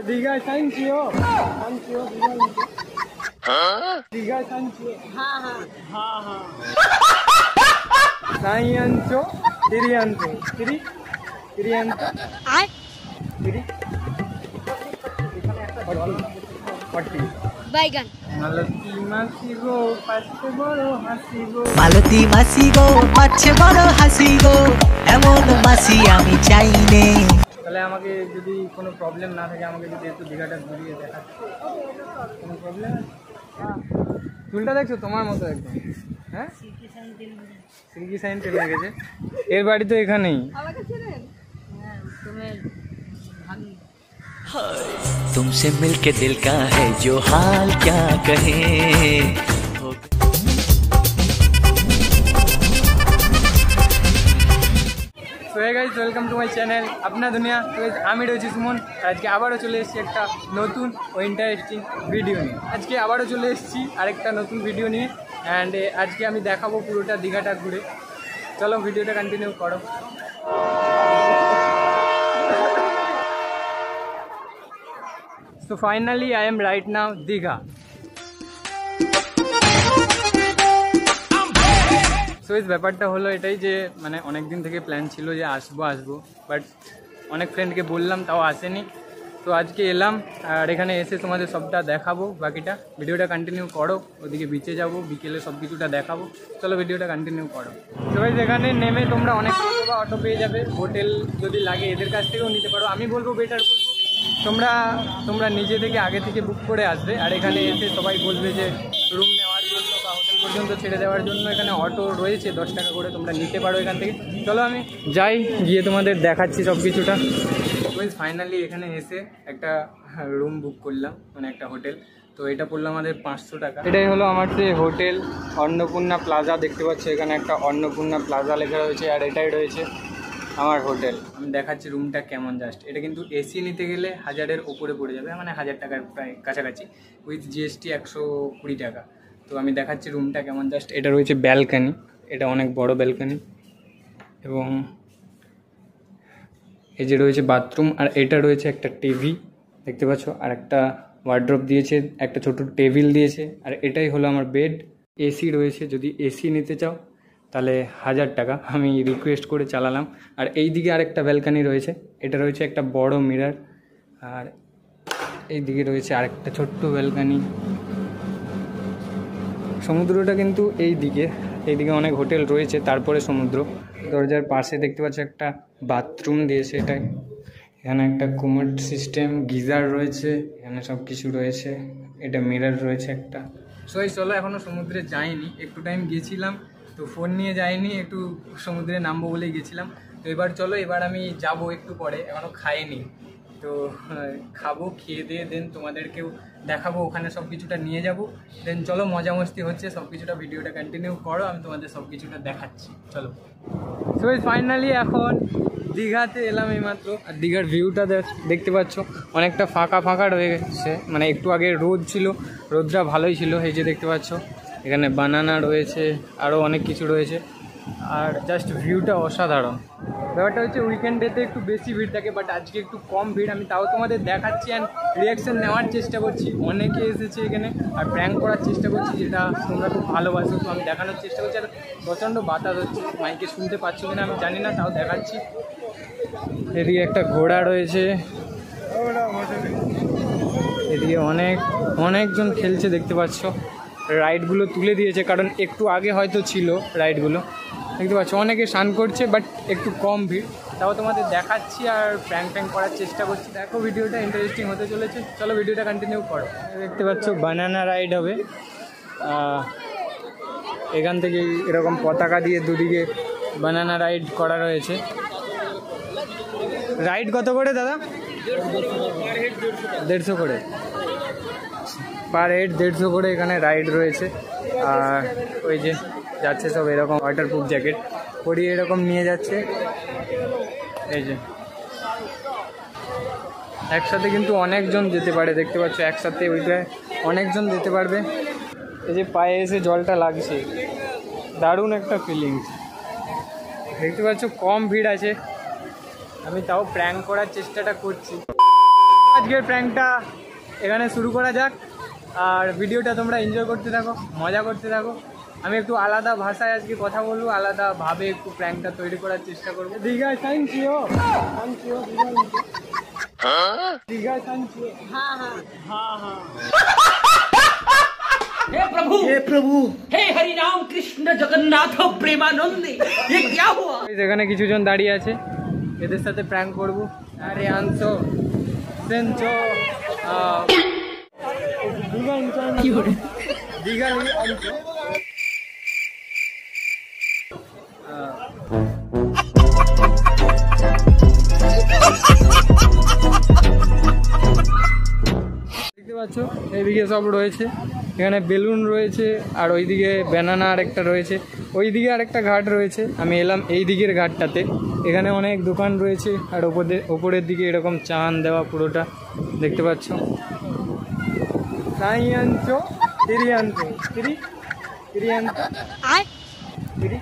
दीघा सांचियो सांचियो दीघा सांचियो हाँ हाँ हाँ हाँ साइंचो तिरियंतो तिरी तिरियंतो आय तिरी पट्टी बैगन मालती मासी गो पाछे बड़ो हासि गो मालती मासी गो पाछे बड़ो हासि गो এমন মাসি আমি চাই নে তাহলে আমাকে যদি কোনো প্রবলেম না থাকে আমাকে যদি একটু দীঘাটা ঘুরিয়ে দেখাতে কোনো প্রবলেম হ্যাঁ চুলটা দেখছো তোমার মতো একদম হ্যাঁ সিল্কি সাইন তেল লেগেছে এর বাড়ি তো এখানেই तुमसे मिलके दिल का है जो हाल क्या कहे so hey guys welcome to my channel আপনার দুনিয়া। তো আমি রয়েছি সুমন। আজকে আবারও চলে এসেছি একটা নতুন ও ইন্টারেস্টিং ভিডিও নিয়ে। আজকে আবারও চলে এসেছি আরেকটা নতুন ভিডিও নিয়ে অ্যান্ড আজকে আমি দেখাবো পুরোটা দীঘাটা ঘুরে। চলো ভিডিওটা কন্টিনিউ করো। So finally I am right now Digha. So এই ব্যাপারটা হলো এটাই যে মানে অনেক দিন থেকে প্ল্যান ছিল যে আসবো বাট অনেক ফ্রেন্ডকে বললাম তাও আসেনি। তো আজকে এলাম আর এখানে এসে তোমাদের সবটা দেখাবো। বাকিটা ভিডিওটা কন্টিনিউ করো। ওদিকে বিচে যাবো, বিকেলে সব কিছুটা দেখাবো। চলো ভিডিওটা কন্টিনিউ করো। তো এখানে নেমে তোমরা অনেক টোটো বা অটো পেয়ে যাবে। হোটেল যদি লাগে এদের কাছ থেকেও নিতে পারো। আমি বলবো বেটার বলবো তোমরা নিজে থেকে আগে থেকে বুক করে আসবে। আর এখানে এসে সবাই বলবে যে রুম নেওয়ার জন্য বা হোটেল পর্যন্ত ছেড়ে দেওয়ার জন্য এখানে অটো রয়েছে 10 টাকা করে, তোমরা নিতে পারো এখান থেকে। চলো আমি যাই, গিয়ে তোমাদের দেখাচ্ছি সব কিছুটা। ফাইনালি এখানে এসে একটা রুম বুক করলাম, মানে একটা হোটেল। তো এটা পড়লো আমাদের 500 টাকা। এটাই হলো আমার যে হোটেল অন্নপূর্ণা প্লাজা। দেখতে পাচ্ছ এখানে একটা অন্নপূর্ণা প্লাজা লেখা রয়েছে আর এটাই রয়েছে আমার হোটেল। আমি দেখাচ্ছি রুমটা কেমন। জাস্ট এটা কিন্তু এসি নিতে গেলে 1000-এর ওপরে পড়ে যাবে, মানে 1000 টাকার প্রায় কাছাকাছি, উইথ জিএসটি 120 টাকা। তো আমি দেখাচ্ছি রুমটা কেমন। জাস্ট এটা রয়েছে ব্যালকানি, এটা অনেক বড় ব্যালকানি, এবং এই যে রয়েছে বাথরুম, আর এটা রয়েছে একটা টিভি দেখতে পাচ্ছ, আর একটা ওয়ার্ড্রপ দিয়েছে, একটা ছোট টেবিল দিয়েছে, আর এটাই হলো আমার বেড। এসি রয়েছে, যদি এসি নিতে চাও তাহলে 1000 টাকা। আমি রিকোয়েস্ট করে চালালাম। আর এই দিকে আরেকটা ব্যালকানি রয়েছে, এটা রয়েছে একটা বড় মিরর, আর এই দিকে রয়েছে আরেকটা ছোট্ট ব্যালকানি। সমুদ্রটা কিন্তু এইদিকে অনেক হোটেল রয়েছে, তারপরে সমুদ্র। দরজার পাশে দেখতে পাচ্ছ একটা বাথরুম দিয়েছে, এটাই। এখানে একটা কুমোড সিস্টেম, গিজার রয়েছে, এখানে সব কিছু রয়েছে। এটা মিরর রয়েছে একটা। সো এই চলো, এখনও সমুদ্রে যাইনি, একটু টাইম গেছিলাম তো ফোন নিয়ে যাইনি, একটু সমুদ্রে নামবো বলেই গেছিলাম। তো এবার চলো, এবার আমি যাব একটু পরে, এখনও খাইনি। তো খাবো, খেয়ে দিয়ে দেন তোমাদেরকেও দেখাবো, ওখানে সব কিছুটা নিয়ে যাব। দেন চলো, মজা মস্তি হচ্ছে সব কিছুটা, ভিডিওটা কন্টিনিউ করো, আমি তোমাদের সব কিছুটা দেখাচ্ছি। চলো। সো ফাইনালি এখন দীঘাতে এলাম এইমাত্র, আর দীঘার ভিউটা দেখতে পাচ্ছ অনেকটা ফাঁকা ফাঁকা রয়ে গেছে। মানে একটু আগে রোদ ছিল, রোদটা ভালোই ছিল। এই যে দেখতে পাচ্ছ এখানে বানানা রয়েছে, আরও অনেক কিছু রয়েছে, আর জাস্ট ভিউটা অসাধারণ। ব্যাপারটা হচ্ছে উইকেন্ডেতে একটু বেশি ভিড় থাকে, বাট আজকে একটু কম ভিড়। আমি তাও তোমাদের দেখাচ্ছি অ্যান্ড রিয়াকশান নেওয়ার চেষ্টা করছি। অনেকে এসেছে এখানে আর প্র্যাঙ্ক করার চেষ্টা করছি, যেটা তোমরা খুব ভালোবাসো। তো আমি দেখানোর চেষ্টা করছি। আর প্রচণ্ড বাতাস হচ্ছে, মাইকে শুনতে পাচ্ছ কিনা আমি জানি না, তাও দেখাচ্ছি। এদিকে একটা ঘোড়া রয়েছে, এদিকে অনেকজন খেলছে দেখতে পাচ্ছ। রাইডগুলো তুলে দিয়েছে, কারণ একটু আগে হয়তো ছিল রাইডগুলো। দেখতে পাচ্ছ অনেকে স্নান করছে, বাট একটু কম ভিড়। তাও তোমাদের দেখাচ্ছি আর প্র্যাঙ্ক করার চেষ্টা করছি। দেখো ভিডিওটা ইন্টারেস্টিং হতে চলেছে। চলো ভিডিওটা কন্টিনিউ করো। দেখতে পাচ্ছ বানানা রাইড হবে। এখান থেকে এরকম পতাকা দিয়ে দুদিকে বানানা রাইড করা রয়েছে। রাইড কত করে দাদা? 150 করে, পার হেড 150 করে এখানে রাইড রয়েছে। আর ওই যে যাচ্ছে সব এরকম ওয়াটারপ্রুফ জ্যাকেট পরিয়ে এরকম নিয়ে যাচ্ছে। এই যে একসাথে কিন্তু অনেকজন যেতে পারে, দেখতে পাচ্ছ একসাথে ওইটায় অনেকজন যেতে পারবে। এই যে পায়ে এসে জলটা লাগছে, দারুণ একটা ফিলিংস। দেখতে পাচ্ছ কম ভিড় আছে, আমি তাও প্র্যাঙ্ক করার চেষ্টাটা করছি। আজকের প্র্যাঙ্কটা এখানে শুরু করা যাক, আর ভিডিওটা তোমরা এনজয় করতে থাকো, মজা করতে থাকো। আমি একটু আলাদা ভাষায় আজকে কথা বলবো, আলাদাভাবে একটু প্র্যাঙ্কটা তৈরি করার চেষ্টা করবো। দীঘায় থ্যাংক ইউ, দীঘায় থ্যাংক ইউ। हे प्रभु हे हरि राम कृष्ण जगन्नाथ प्रेमानंद ये क्या हुआ। এখানে কিছুজন দাঁড়িয়ে আছে, এদের সাথে প্র্যাঙ্ক করবো। আরে আনছো সেনচো দীঘা কি করে দীঘা আনছো। দেখতে পাচ্ছ এইদিকে সব রয়েছে, এখানে বেলুন রয়েছে, আর ওইদিকে ব্যানানা আরেকটা রয়েছে, ওইদিকে আরেকটা ঘাট রয়েছে। আমি এলাম এই দিকের ঘাটটাতে, এখানে অনেক দোকান রয়েছে, আর ওপরের দিকে এরকম চাঁদ দেওয়া পুরোটা দেখতে পাচ্ছ। তাই আনছো তিরি আনছো তিরি তিরি আনছো তিরি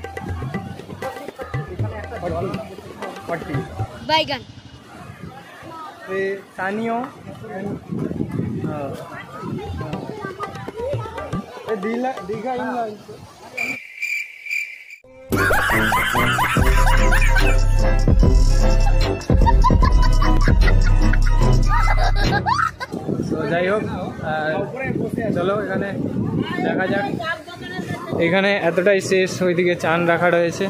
बैगन স্থানীয় দীঘা ইংলা তো যাই হোক, চলো এখানে দেখা যাক। এখানে এতটাই শেষ, ওইদিকে চান রাখা রয়েছে,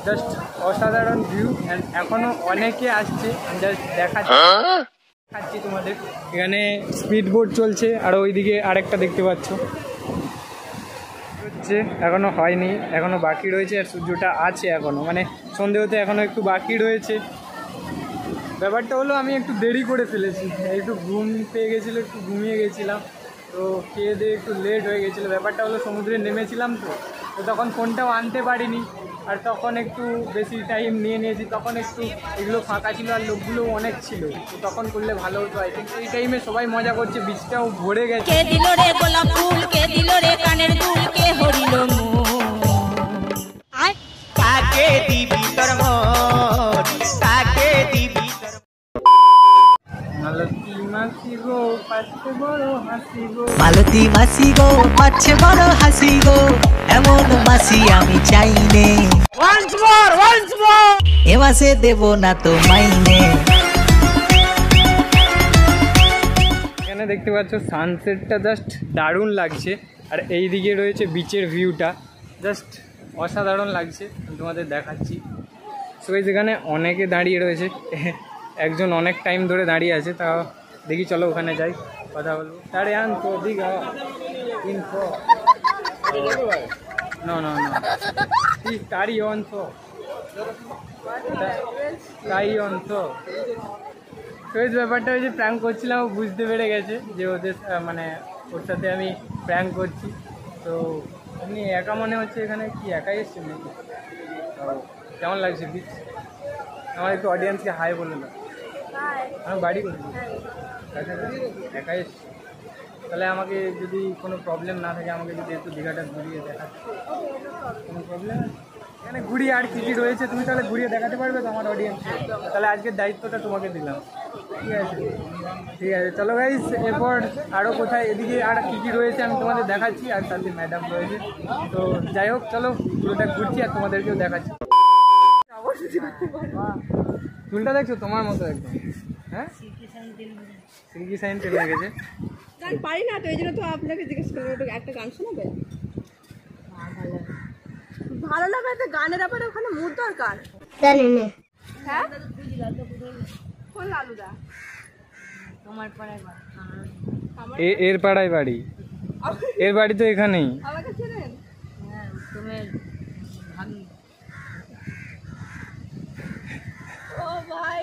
জাস্ট অসাধারণ ভিউ। অ্যান্ড এখনো অনেকে আসছে, জাস্ট দেখাচ্ছি তোমাদের। এখানে স্পিড বোট চলছে, আর ওইদিকে আরেকটা দেখতে পাচ্ছ হচ্ছে, এখনো হয়নি, এখনো বাকি রয়েছে, আর সূর্যটা আছে এখনো, মানে সন্ধে হতে এখনো একটু বাকি রয়েছে। ব্যাপারটা হলো আমি একটু দেরি করে ফেলেছি, একটু ঘুম পেয়ে গেছিলো, একটু ঘুমিয়ে গেছিলাম, তো খেয়ে দিয়ে একটু লেট হয়ে গেছিলো। ব্যাপারটা হলো সমুদ্রে নেমেছিলাম, তো তখন ফোনটাও আনতে পারিনি, আর তখন একটু বেশি টাইম নিয়ে নিয়েছি, তখন একটু এগুলো ফাঁকা ছিল, আর লোকগুলো অনেক ছিল, তো তখন করলে ভালো হতো। আই থিঙ্ক এই টাইমে সবাই মজা করছে, বীজটাও ভরে গেছে। কে দিল রে গোলাপ ফুল, কে দিল রে কানের দুল, কে হরিল আয় কাকে দিবি তোর মন কাকে দিবি তোর মালতী মাসি গো পাচ্ছে বড় হাসি গো, মালতী মাসি গো পাচ্ছে বড় হাসি গো, এমন মাসি আমি চাইনে। এ মাসে দেব না তো মাইনে। এখানে দেখতে পাচ্ছ সানসেটটা জাস্ট দারুণ লাগছে, আর এই দিকে রয়েছে বিচের ভিউটা, জাস্ট অসাধারণ লাগছে। আমি তোমাদের দেখাচ্ছি। সো যেখানে অনেকে দাঁড়িয়ে রয়েছে, একজন অনেক টাইম ধরে দাঁড়িয়ে আছে, তা দেখি চলো ওখানে যাই, কথা বলবো। আরে আনতো দীঘা ইনফো না না না তারি অনতো তাই অনতো। তো এই ব্যাপারটা ওই যে প্র্যাঙ্ক করছিলাম, ও বুঝতে পেরে গেছে যে ওদের মানে ওর সাথে আমি প্র্যাঙ্ক করছি। তো এমনি একা মনে হচ্ছে, এখানে কি একাই এসছে নাকি? কেমন লাগছে বিচ? আমার একটু অডিয়েন্সকে হাই বলে না। আমার বাড়ি করছি একাই এসছি, তাহলে আমাকে যদি কোনো প্রবলেম না থাকে, আমাকে যদি একটু দীঘাটা ঘুরিয়ে দেখাচ্ছে, কোনো প্রবলেম আছে? এখানে ঘুরিয়ে আর কী কী রয়েছে তুমি তাহলে ঘুরিয়ে দেখাতে পারবে তো আমার অডিয়েন্সকে? তাহলে আজকের দায়িত্বটা তোমাকে দিলাম, ঠিক আছে? ঠিক আছে, চলো গাইস, এরপর আরও কোথায় এদিকে আর কী কী রয়েছে আমি তোমাদের দেখাচ্ছি, আর সাথে ম্যাডাম রয়েছে। তো যাই হোক, চলো পুরোটা ঘুরছি আর তোমাদেরকেও দেখাচ্ছি। চুলটা দেখছো তোমার মতো একদম, হ্যাঁ সিল্কি সাইন তেল লেগেছে। গান পারি না তো, এই জন্য তো আপনাকে জিজ্ঞেস করবো, একটা গান শোনাবে? ভালো লাগবে তো গানের ব্যাপারে, ওখানে মুড দরকার। হ্যাঁ কোন লালুদা? তোমার পরে এর পাড়ায় বাড়ি, এর বাড়ি তো এখানেই। আমাকে চেনেন? তুমি ও ভাই,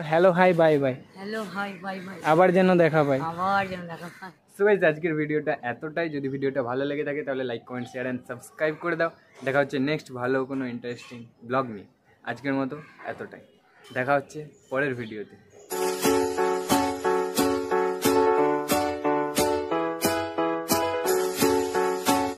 hello hi bye bye, hello hi bye bye, আবার যেন দেখা পাই। আবার যেন দেখা পাই। সো গাইস, আজকের ভিডিওটা এতটাই। যদি ভিডিওটা ভালো লেগে থাকে তাহলে like, comment, share and subscribe করে দাও। দেখা হচ্ছে নেক্সট ভালো কোনো ইন্টারেস্টিং ব্লগ নিয়ে। আজকের মতো এতটাই, দেখা হচ্ছে পরের ভিডিওতে।